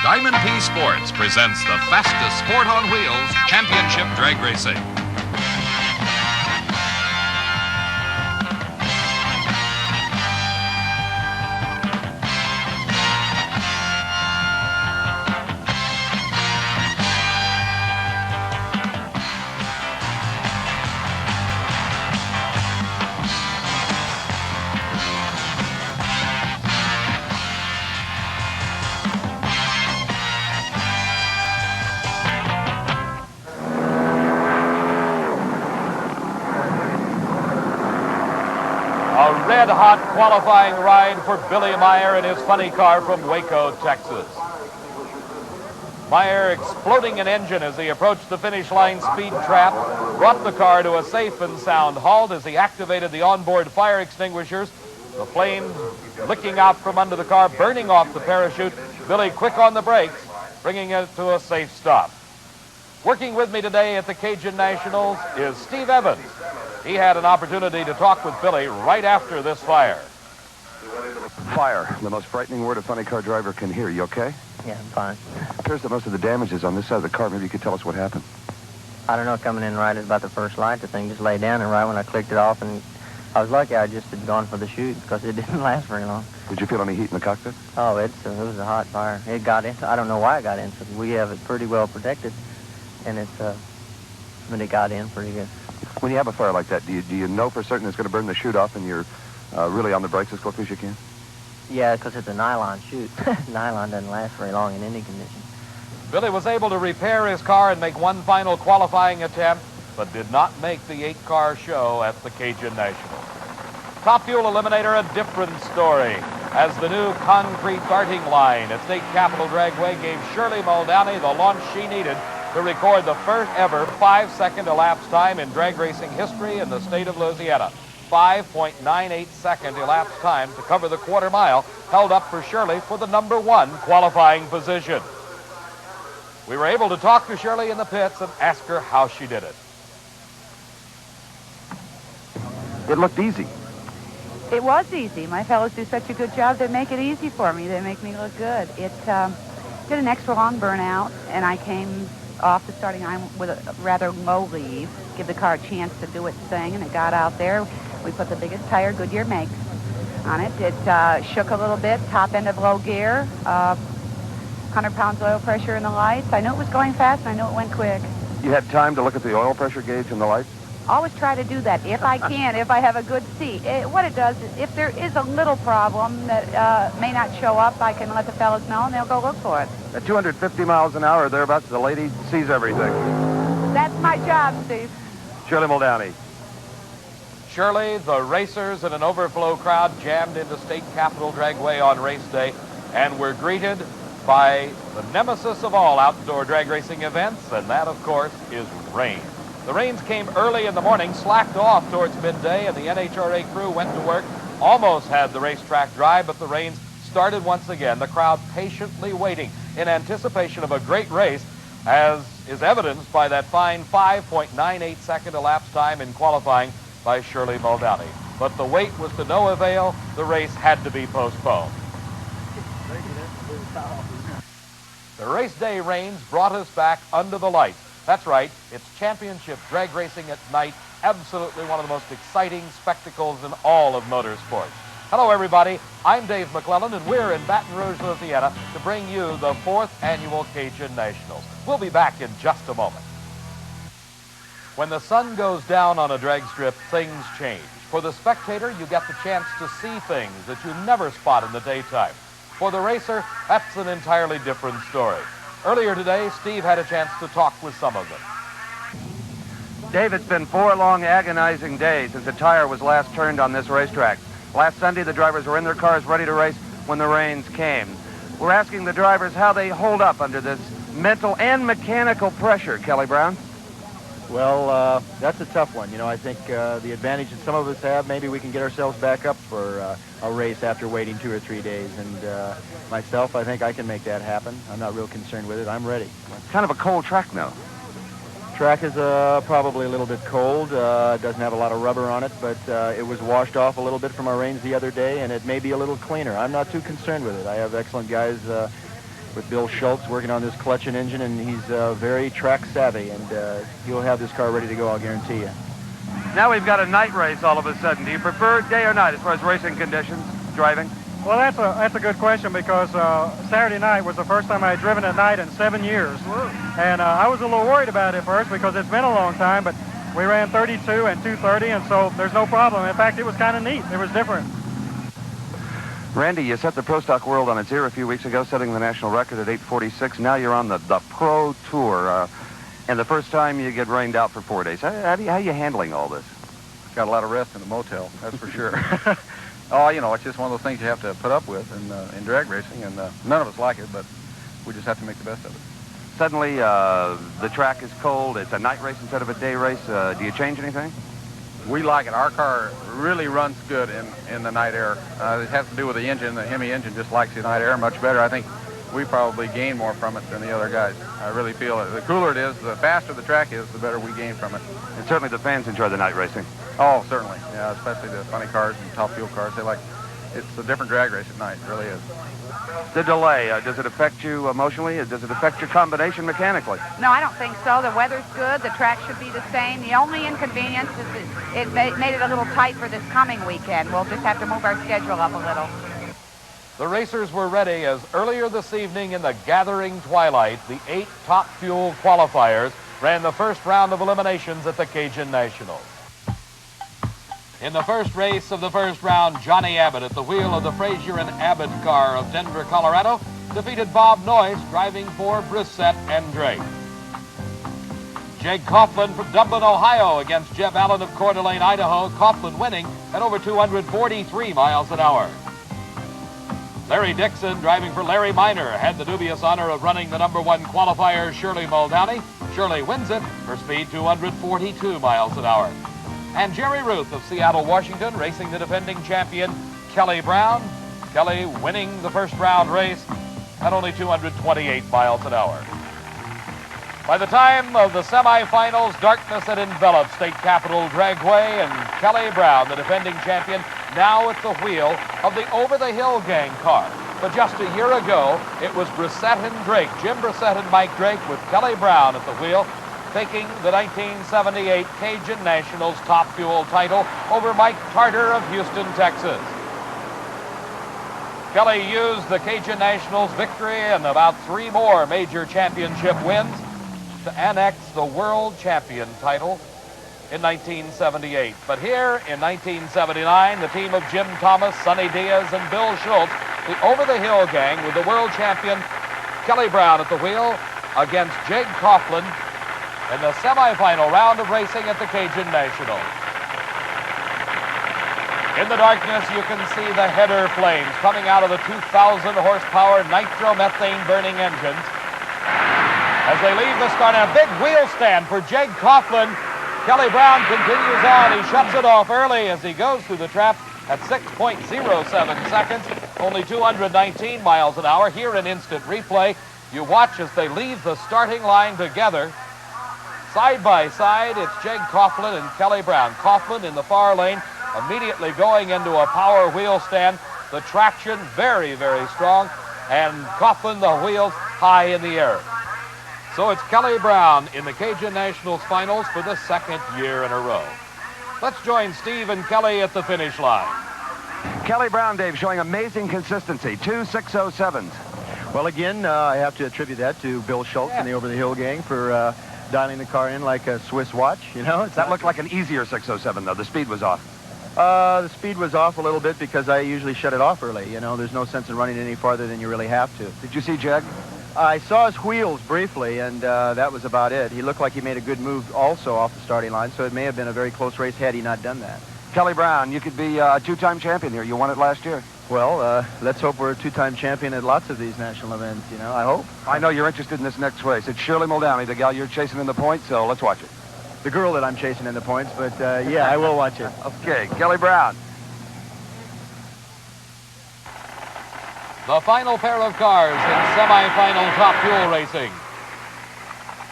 Diamond P Sports presents the fastest sport on wheels, championship drag racing. A red-hot qualifying ride for Billy Meyer in his funny car from Waco, Texas. Meyer exploding an engine as he approached the finish line speed trap, brought the car to a safe and sound halt as he activated the onboard fire extinguishers. The flames licking out from under the car, burning off the parachute. Billy quick on the brakes, bringing it to a safe stop. Working with me today at the Cajun Nationals is Steve Evans. He had an opportunity to talk with Billy right after this fire. Fire, the most frightening word a funny car driver can hear. You okay? Yeah, I'm fine. It appears that most of the damage is on this side of the car. Maybe you could tell us what happened. I don't know, coming in right at about the first light, the thing just laid down, and right when I clicked it off, and I was lucky I just had gone for the chute because it didn't last very long. Did you feel any heat in the cockpit? Oh, it was a hot fire. It got into, I don't know why it got in, because we have it pretty well protected, and but it got in pretty good. When you have a fire like that, do you know for certain it's going to burn the chute off and you're really on the brakes as quickly as you can? Yeah, because it's a nylon chute. Nylon doesn't last very long in any condition. Billy was able to repair his car and make one final qualifying attempt, but did not make the 8-car show at the Cajun Nationals. Top Fuel Eliminator, a different story, as the new concrete darting line at State Capitol Dragway gave Shirley Muldowney the launch she needed to record the first ever 5-second elapsed time in drag racing history in the state of Louisiana. 5.98-second elapsed time to cover the quarter mile, held up for Shirley for the #1 qualifying position. We were able to talk to Shirley in the pits and ask her how she did it. It looked easy. It was easy. My fellows do such a good job. They make it easy for me. They make me look good. It did an extra long burnout, and I came off the starting line with a rather low lead, give the car a chance to do its thing, and it got out there. We put the biggest tire Goodyear makes on it. It shook a little bit, top end of low gear, 100 pounds oil pressure in the lights. I knew it was going fast, and I knew it went quick. You had time to look at the oil pressure gauge and the lights? Always try to do that if I can, if I have a good seat. What it does is if there is a little problem that may not show up, I can let the fellas know, and they'll go look for it. At 250 miles an hour, thereabouts, the lady sees everything. That's my job, Steve. Shirley Muldowney. Shirley, the racers and an overflow crowd jammed into State Capitol Dragway on race day and were greeted by the nemesis of all outdoor drag racing events, and that, of course, is rain. The rains came early in the morning, slacked off towards midday, and the NHRA crew went to work, almost had the racetrack dry, but the rains started once again, the crowd patiently waiting in anticipation of a great race, as is evidenced by that fine 5.98-second elapsed time in qualifying by Shirley Muldowney. But the wait was to no avail. The race had to be postponed. The race day rains brought us back under the lights. That's right, it's championship drag racing at night, absolutely one of the most exciting spectacles in all of motorsports. Hello, everybody. I'm Dave McClellan, and we're in Baton Rouge, Louisiana, to bring you the 4th Annual Cajun Nationals. We'll be back in just a moment. When the sun goes down on a drag strip, things change. For the spectator, you get the chance to see things that you never spot in the daytime. For the racer, that's an entirely different story. Earlier today, Steve had a chance to talk with some of them. Dave, it's been 4 long, agonizing days since the tire was last turned on this racetrack. Last Sunday, the drivers were in their cars ready to race when the rains came. We're asking the drivers how they hold up under this mental and mechanical pressure. Kelly Brown? Well, that's a tough one. You know, I think the advantage that some of us have, maybe we can get ourselves back up for a race after waiting 2 or 3 days. And myself, I think I can make that happen. I'm not real concerned with it. I'm ready. It's kind of a cold track now. Track is probably a little bit cold. Doesn't have a lot of rubber on it, but it was washed off a little bit from our rains the other day, and it may be a little cleaner. I'm not too concerned with it. I have excellent guys with Bill Schultz working on this clutch and engine, and he's very track savvy, and he'll have this car ready to go, I'll guarantee you. Now we've got a night race all of a sudden. Do you prefer day or night as far as racing conditions, driving? Well, that's a good question, because Saturday night was the first time I had driven at night in 7 years. And I was a little worried about it at first because it's been a long time, but we ran 32 and 230, and so there's no problem. In fact, it was kind of neat. It was different. Randy, you set the Pro Stock world on its ear a few weeks ago, setting the national record at 8:46. Now you're on the Pro Tour, and the first time you get rained out for 4 days. How are you handling all this? Got a lot of rest in the motel, that's for sure. Oh, you know, it's just one of those things you have to put up with in drag racing, and none of us like it, but we just have to make the best of it. Suddenly, the track is cold. It's a night race instead of a day race. Do you change anything? We like it. Our car really runs good in the night air. It has to do with the engine. The Hemi engine just likes the night air much better. I think we probably gain more from it than the other guys. I really feel it. The cooler it is, the faster the track is, the better we gain from it. And certainly the fans enjoy the night racing. Oh, certainly. Yeah, especially the funny cars and top fuel cars. They like, it's a different drag race at night. It really is. The delay, does it affect you emotionally? Does it affect your combination mechanically? No, I don't think so. The weather's good. The track should be the same. The only inconvenience is it made it a little tight for this coming weekend. We'll just have to move our schedule up a little. The racers were ready as earlier this evening in the gathering twilight, the 8 top fuel qualifiers ran the first round of eliminations at the Cajun Nationals. In the first race of the first round, Johnny Abbott at the wheel of the Frazier and Abbott car of Denver, Colorado, defeated Bob Noyce driving for Brissett and Drake. Jake Coughlin from Dublin, Ohio against Jeff Allen of Coeur d'Alene, Idaho, Coughlin winning at over 243 miles an hour. Larry Dixon, driving for Larry Minor, had the dubious honor of running the #1 qualifier, Shirley Muldowney. Shirley wins it for speed 242 miles an hour. And Jerry Ruth of Seattle, Washington, racing the defending champion, Kelly Brown. Kelly winning the first round race at only 228 miles an hour. By the time of the semifinals, darkness had enveloped State Capitol Dragway, and Kelly Brown, the defending champion, now at the wheel of the over-the-hill gang car. But just a year ago, it was Brissett and Drake, Jim Brissett and Mike Drake, with Kelly Brown at the wheel, taking the 1978 Cajun Nationals top fuel title over Mike Tarter of Houston, Texas. Kelly used the Cajun Nationals victory and about 3 more major championship wins to annex the world champion title in 1978. But here in 1979, the team of Jim Thomas, Sonny Diaz, and Bill Schultz, the over-the-hill gang with the world champion Kelly Brown at the wheel against Jake Coughlin in the semifinal round of racing at the Cajun Nationals. In the darkness, you can see the header flames coming out of the 2,000 horsepower nitromethane burning engines as they leave the start. And a big wheel stand for Jake Coughlin. Kelly Brown continues on. He shuts it off early as he goes through the trap at 6.07 seconds, only 219 miles an hour. Here in instant replay, you watch as they leave the starting line together. Side by side, it's Jake Coughlin and Kelly Brown. Coughlin in the far lane, immediately going into a power wheel stand. The traction very, very strong, and Coughlin, the wheels high in the air. So it's Kelly Brown in the Cajun Nationals finals for the 2nd year in a row. Let's join Steve and Kelly at the finish line. Kelly Brown, Dave, showing amazing consistency, 2 607s. Well, again, I have to attribute that to Bill Schultz and the over-the-hill gang for dialing the car in like a Swiss watch, you know. That looked like an easier 607, though. The speed was off. The speed was off a little bit because I usually shut it off early. You know, there's no sense in running any farther than you really have to. Did you see Jag? I saw his wheels briefly, and that was about it. He looked like he made a good move also off the starting line, so it may have been a very close race had he not done that. Kelly Brown, you could be a 2-time champion here. You won it last year. Well, let's hope we're a 2-time champion at lots of these national events, you know, I hope. I know you're interested in this next race. It's Shirley Muldowney, the gal you're chasing in the points, so let's watch it. The girl that I'm chasing in the points, but yeah, I will watch it. Okay, Kelly Brown. The final pair of cars in semifinal top fuel racing.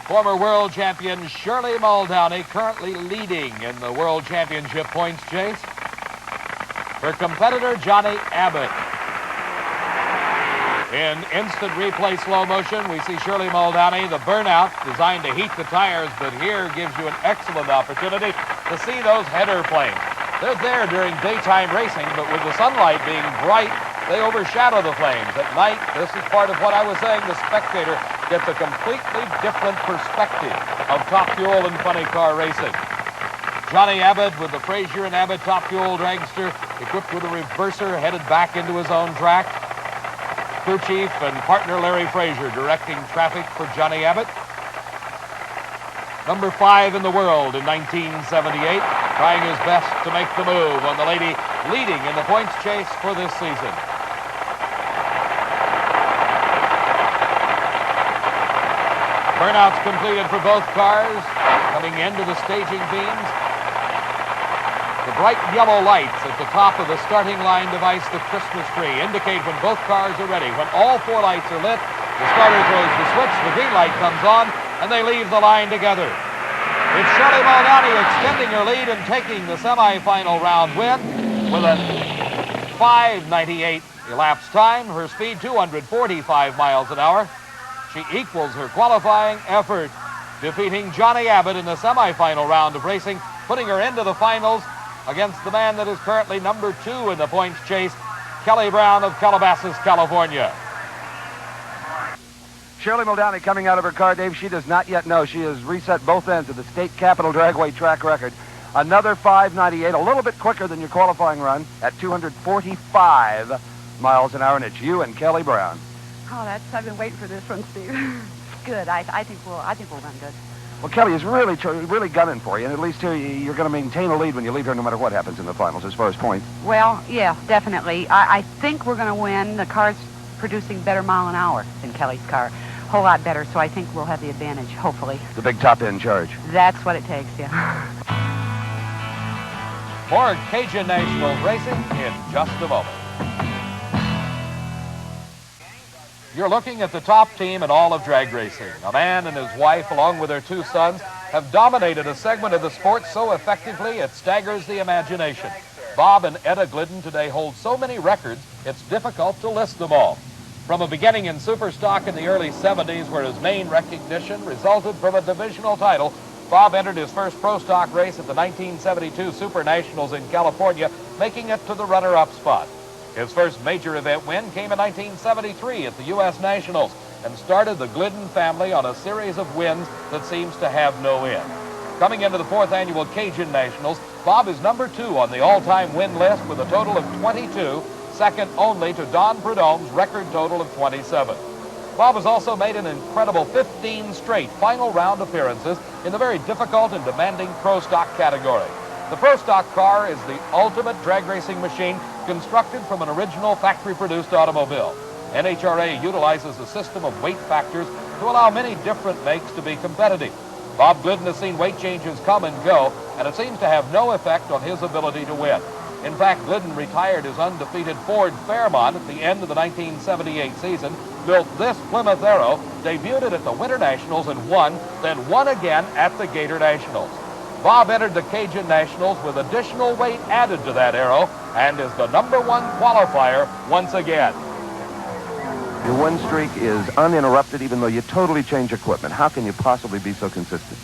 Former world champion Shirley Muldowney currently leading in the world championship points chase. Her competitor Johnny Abbott. In instant replay slow motion, we see Shirley Muldowney, the burnout designed to heat the tires, but here gives you an excellent opportunity to see those header flames. They're there during daytime racing, but with the sunlight being bright, they overshadow the flames. At night, this is part of what I was saying, the spectator gets a completely different perspective of Top Fuel and funny car racing. Johnny Abbott with the Frazier and Abbott Top Fuel dragster, equipped with a reverser, headed back into his own track. Crew chief and partner Larry Frazier directing traffic for Johnny Abbott. Number 5 in the world in 1978, trying his best to make the move on the lady leading in the points chase for this season. Burnouts completed for both cars, coming into the staging beams. The bright yellow lights at the top of the starting line device, the Christmas tree, indicate when both cars are ready. When all 4 lights are lit, the starter throws the switch, the green light comes on, and they leave the line together. It's Shirley Muldowney extending her lead and taking the semifinal round win with a 5:98 elapsed time. Her speed 245 miles an hour. She equals her qualifying effort, defeating Johnny Abbott in the semifinal round of racing, putting her into the finals against the man that is currently number 2 in the points chase, Kelly Brown of Calabasas, California. Shirley Muldowney coming out of her car, Dave. She does not yet know she has reset both ends of the State Capitol Dragway track record. Another 5:98, a little bit quicker than your qualifying run at 245 miles an hour, and it's you and Kelly Brown. Oh, I've been waiting for this one, Steve. Good. I think we'll run good. Well, Kelly is really gunning for you, and at least here you're going to maintain a lead when you leave here no matter what happens in the finals as far as points. Well, yeah, definitely. I think we're going to win. The car's producing better mile an hour than Kelly's car. A whole lot better, so I think we'll have the advantage, hopefully. The big top-end charge. That's what it takes, yeah. More Cajun Nationals racing in just a moment. You're looking at the top team in all of drag racing. A man and his wife, along with their 2 sons, have dominated a segment of the sport so effectively it staggers the imagination. Bob and Etta Glidden today hold so many records, it's difficult to list them all. From a beginning in Superstock in the early 70s, where his main recognition resulted from a divisional title, Bob entered his first pro stock race at the 1972 Super Nationals in California, making it to the runner-up spot. His first major event win came in 1973 at the U.S. Nationals and started the Glidden family on a series of wins that seems to have no end. Coming into the 4th annual Cajun Nationals, Bob is number 2 on the all-time win list with a total of 22, second only to Don Prudhomme's record total of 27. Bob has also made an incredible 15 straight final round appearances in the very difficult and demanding pro stock category. The Pro Stock car is the ultimate drag racing machine constructed from an original factory-produced automobile. NHRA utilizes a system of weight factors to allow many different makes to be competitive. Bob Glidden has seen weight changes come and go, and it seems to have no effect on his ability to win. In fact, Glidden retired his undefeated Ford Fairmont at the end of the 1978 season, built this Plymouth Arrow, debuted at the Winter Nationals and won, then won again at the Gator Nationals. Bob entered the Cajun Nationals with additional weight added to that Arrow and is the number 1 qualifier once again. Your win streak is uninterrupted even though you totally change equipment. How can you possibly be so consistent?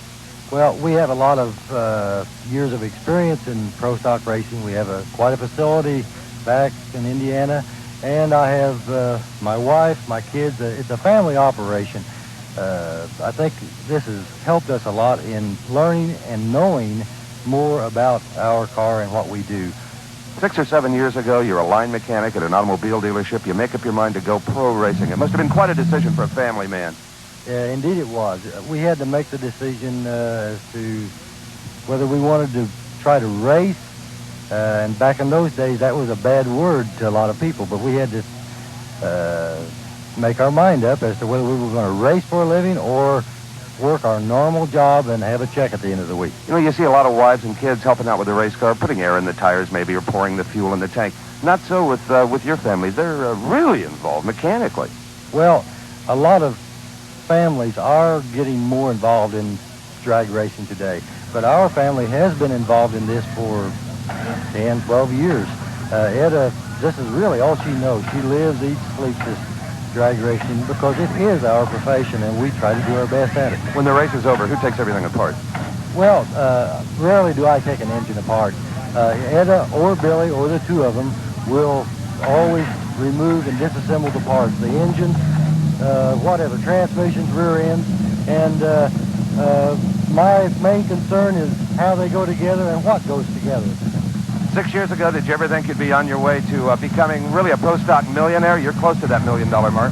Well, we have a lot of years of experience in pro stock racing. We have quite a facility back in Indiana, and I have my wife, my kids. It's a family operation. I think this has helped us a lot in learning and knowing more about our car and what we do. 6 or 7 years ago, you're a line mechanic at an automobile dealership. You make up your mind to go pro racing. It must have been quite a decision for a family man. Indeed it was. We had to make the decision as to whether we wanted to try to race. And back in those days, that was a bad word to a lot of people, but we had to make our mind up as to whether we were going to race for a living or work our normal job and have a check at the end of the week. You know, you see a lot of wives and kids helping out with the race car, putting air in the tires maybe, or pouring the fuel in the tank. Not so with your family. They're really involved mechanically. Well, a lot of families are getting more involved in drag racing today, but our family has been involved in this for 10, 12 years. Etta, this is really all she knows. She lives, eats, sleeps this drag racing because it is our profession and we try to do our best at it. When the race is over, who takes everything apart? Well, rarely do I take an engine apart. Etta or Billy or the two of them will always remove and disassemble the parts. The engine, whatever, transmissions, rear ends, and my main concern is how they go together and what goes together. 6 years ago, did you ever think you'd be on your way to becoming really a pro stock millionaire? You're close to that $1 million mark.